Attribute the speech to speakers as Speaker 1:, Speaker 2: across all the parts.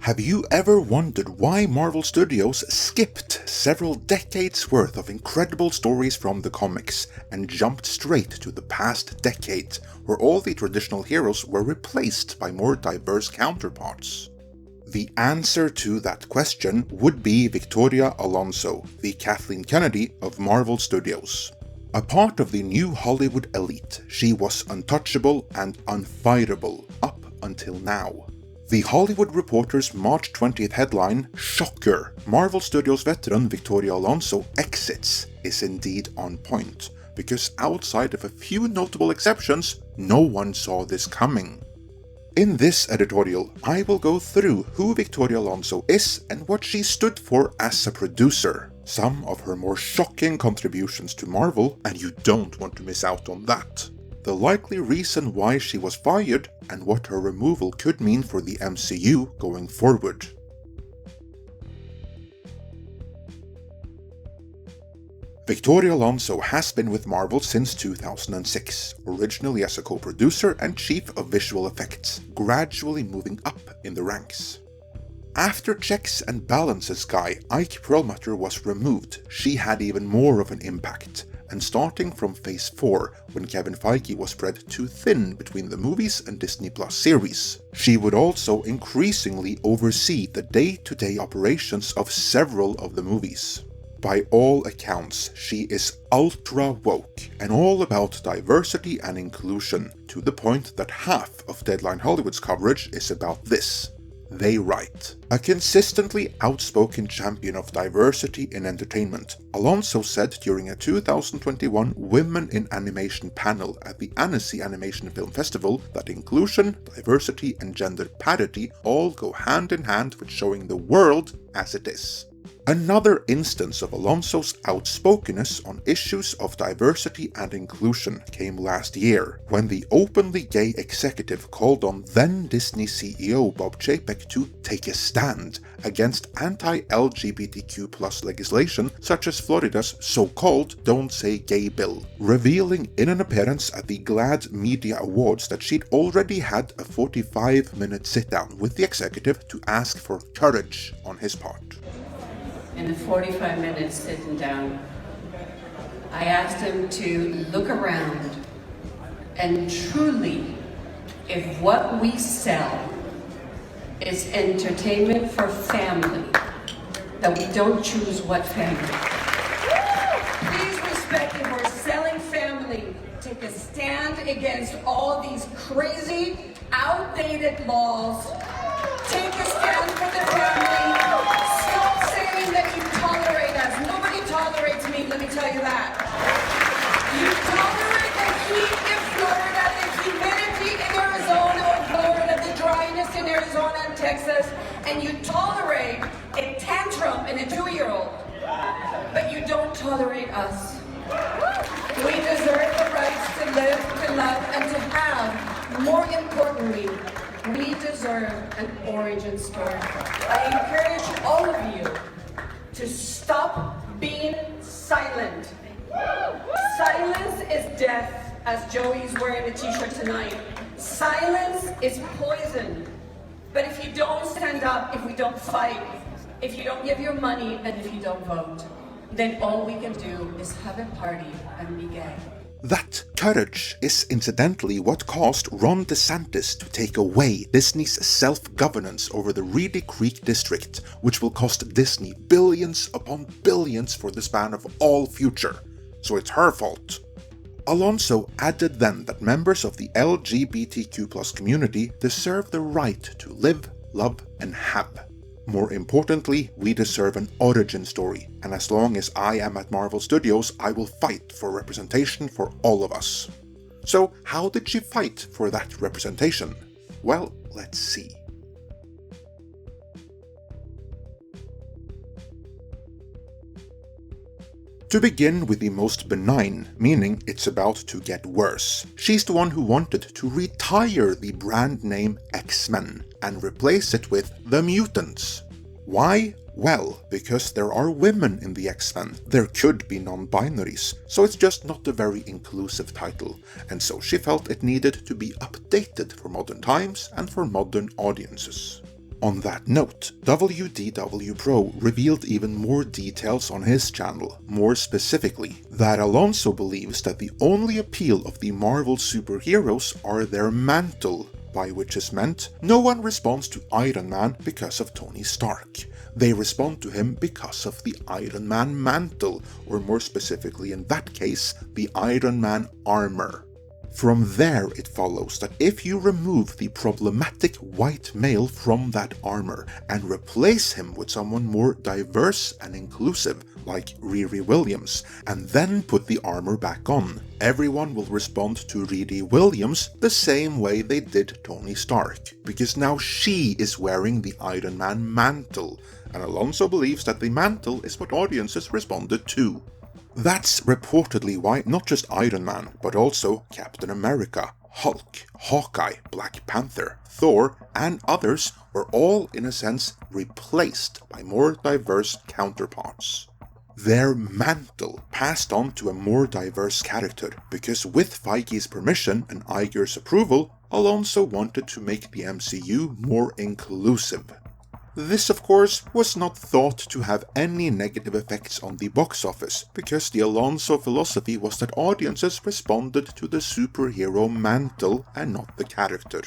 Speaker 1: Have you ever wondered why Marvel Studios skipped several decades worth of incredible stories from the comics and jumped straight to the past decade, where all the traditional heroes were replaced by more diverse counterparts? The answer to that question would be Victoria Alonso, the Kathleen Kennedy of Marvel Studios. A part of the new Hollywood elite, she was untouchable and unfireable up until now. The Hollywood Reporter's March 20th headline, "Shocker! Marvel Studios veteran Victoria Alonso exits," is indeed on point, because outside of a few notable exceptions, no one saw this coming. In this editorial, I will go through who Victoria Alonso is and what she stood for as a producer, some of her more shocking contributions to Marvel, and you don't want to miss out on that, the likely reason why she was fired, and what her removal could mean for the MCU going forward. Victoria Alonso has been with Marvel since 2006, originally as a co-producer and chief of visual effects, gradually moving up in the ranks. After checks and balances guy Ike Perlmutter was removed, she had even more of an impact, and starting from Phase 4, when Kevin Feige was spread too thin between the movies and Disney Plus series, she would also increasingly oversee the day-to-day operations of several of the movies. By all accounts, she is ultra woke and all about diversity and inclusion, to the point that half of Deadline Hollywood's coverage is about this. They write, "A consistently outspoken champion of diversity in entertainment, Alonso said during a 2021 Women in Animation panel at the Annecy Animation Film Festival that inclusion, diversity and gender parity all go hand in hand with showing the world as it is." Another instance of Alonso's outspokenness on issues of diversity and inclusion came last year, when the openly gay executive called on then Disney CEO Bob Chapek to take a stand against anti-LGBTQ+ legislation such as Florida's so-called Don't Say Gay bill, revealing in an appearance at the GLAAD Media Awards that she'd already had a 45-minute sit-down with the executive to ask for courage on his part.
Speaker 2: In the 45 minutes sitting down, I asked him to look around and truly, if what we sell is entertainment for family, that we don't choose what family. Please respect if we're selling family, take a stand against all these crazy, outdated laws. Take a stand for the family. Stop saying that you tolerate us. Nobody tolerates me, let me tell you that. You tolerate the heat in Florida, the humidity in Arizona or Florida, the dryness in Arizona and Texas, and you tolerate a tantrum in a 2-year-old. But you don't tolerate us. We deserve the rights to live, to love, and to have. More importantly, we deserve an origin story. I encourage all of you to stop being silent. Silence is death, as Joey's wearing a t-shirt tonight. Silence is poison. But if you don't stand up, if we don't fight, if you don't give your money, and if you don't vote, then all we can do is have a party and be gay.
Speaker 1: That courage is incidentally what caused Ron DeSantis to take away Disney's self-governance over the Reedy Creek district, which will cost Disney billions upon billions for the span of all future. So it's her fault. Alonso added then that members of the LGBTQ+ community deserve the right to live, love, and have. More importantly, we deserve an origin story, and as long as I am at Marvel Studios, I will fight for representation for all of us. So how did she fight for that representation? Well, let's see. To begin with the most benign, meaning it's about to get worse. She's the one who wanted to retire the brand name X-Men and replace it with The Mutants. Why? Well, because there are women in the X-Men. There could be non-binaries, so it's just not a very inclusive title, and so she felt it needed to be updated for modern times and for modern audiences. On that note, WDW Pro revealed even more details on his channel, more specifically, that Alonso believes that the only appeal of the Marvel superheroes are their mantle, by which is meant no one responds to Iron Man because of Tony Stark. They respond to him because of the Iron Man mantle, or more specifically in that case, the Iron Man armor. From there it follows that if you remove the problematic white male from that armor and replace him with someone more diverse and inclusive, like Riri Williams, and then put the armor back on, everyone will respond to Riri Williams the same way they did Tony Stark, because now she is wearing the Iron Man mantle, and Alonso believes that the mantle is what audiences responded to. That's reportedly why not just Iron Man, but also Captain America, Hulk, Hawkeye, Black Panther, Thor, and others were all, in a sense, replaced by more diverse counterparts. Their mantle passed on to a more diverse character, because with Feige's permission and Iger's approval, Alonso wanted to make the MCU more inclusive. This, of course, was not thought to have any negative effects on the box office, because the Alonso philosophy was that audiences responded to the superhero mantle and not the character.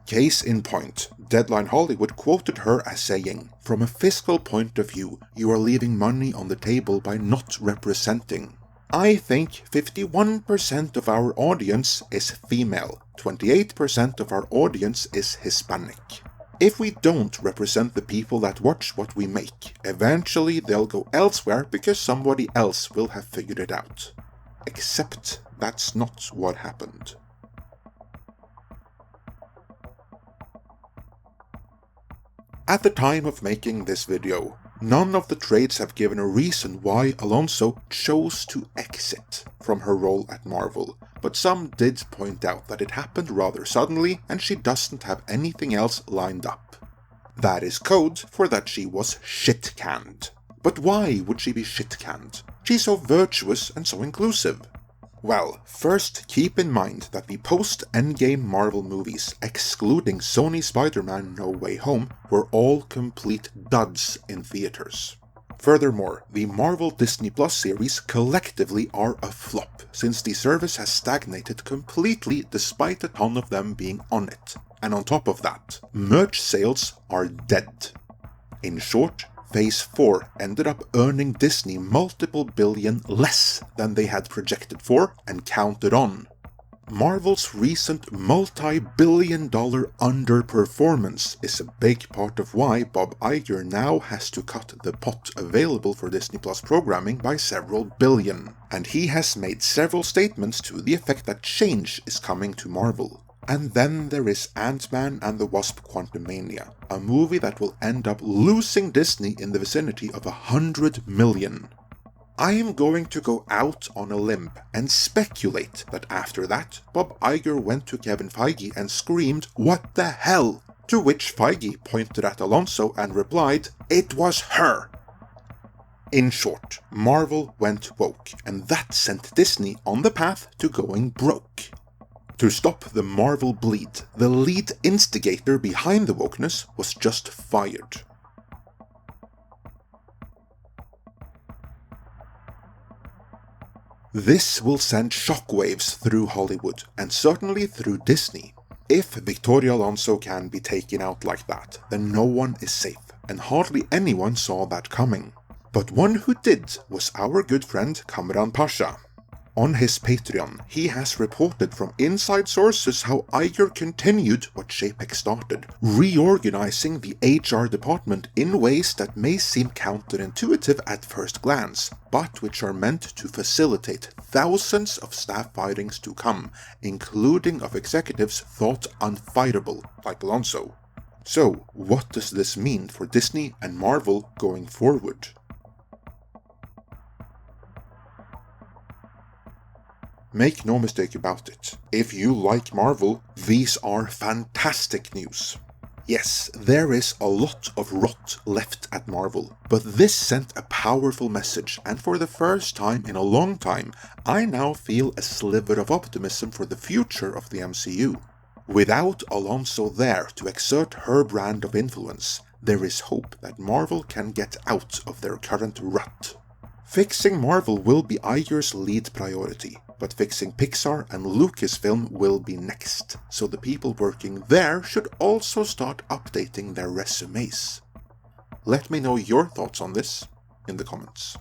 Speaker 1: Case in point, Deadline Hollywood quoted her as saying, "From a fiscal point of view, you are leaving money on the table by not representing. I think 51% of our audience is female, 28% of our audience is Hispanic. If we don't represent the people that watch what we make, eventually they'll go elsewhere because somebody else will have figured it out." Except that's not what happened. At the time of making this video, none of the trades have given a reason why Alonso chose to exit from her role at Marvel, but some did point out that it happened rather suddenly and she doesn't have anything else lined up. That is code for that she was shit-canned. But why would she be shit-canned? She's so virtuous and so inclusive. Well, first keep in mind that the post-Endgame Marvel movies, excluding Sony Spider-Man No Way Home, were all complete duds in theaters. Furthermore, the Marvel Disney Plus series collectively are a flop, since the service has stagnated completely despite a ton of them being on it. And on top of that, merch sales are dead. In short, Phase 4 ended up earning Disney multiple billion less than they had projected for and counted on. Marvel's recent multi-billion-dollar underperformance is a big part of why Bob Iger now has to cut the pot available for Disney Plus programming by several billion, and he has made several statements to the effect that change is coming to Marvel. And then there is Ant-Man and the Wasp: Quantumania, a movie that will end up losing Disney in the vicinity of $100 million. I am going to go out on a limb and speculate that after that, Bob Iger went to Kevin Feige and screamed, "What the hell?" To which Feige pointed at Alonso and replied, "It was her." In short, Marvel went woke, and that sent Disney on the path to going broke. To stop the Marvel bleed, the lead instigator behind the wokeness was just fired. This will send shockwaves through Hollywood, and certainly through Disney. If Victoria Alonso can be taken out like that, then no one is safe, and hardly anyone saw that coming. But one who did was our good friend Kamran Pasha. On his Patreon, he has reported from inside sources how Iger continued what Chapek started, reorganizing the HR department in ways that may seem counterintuitive at first glance, but which are meant to facilitate thousands of staff firings to come, including of executives thought unfightable, like Alonso. So, what does this mean for Disney and Marvel going forward? Make no mistake about it, if you like Marvel, these are fantastic news. Yes, there is a lot of rot left at Marvel, but this sent a powerful message, and for the first time in a long time, I now feel a sliver of optimism for the future of the MCU. Without Alonso there to exert her brand of influence, there is hope that Marvel can get out of their current rut. Fixing Marvel will be Iger's lead priority, but fixing Pixar and Lucasfilm will be next, so the people working there should also start updating their resumes. Let me know your thoughts on this in the comments.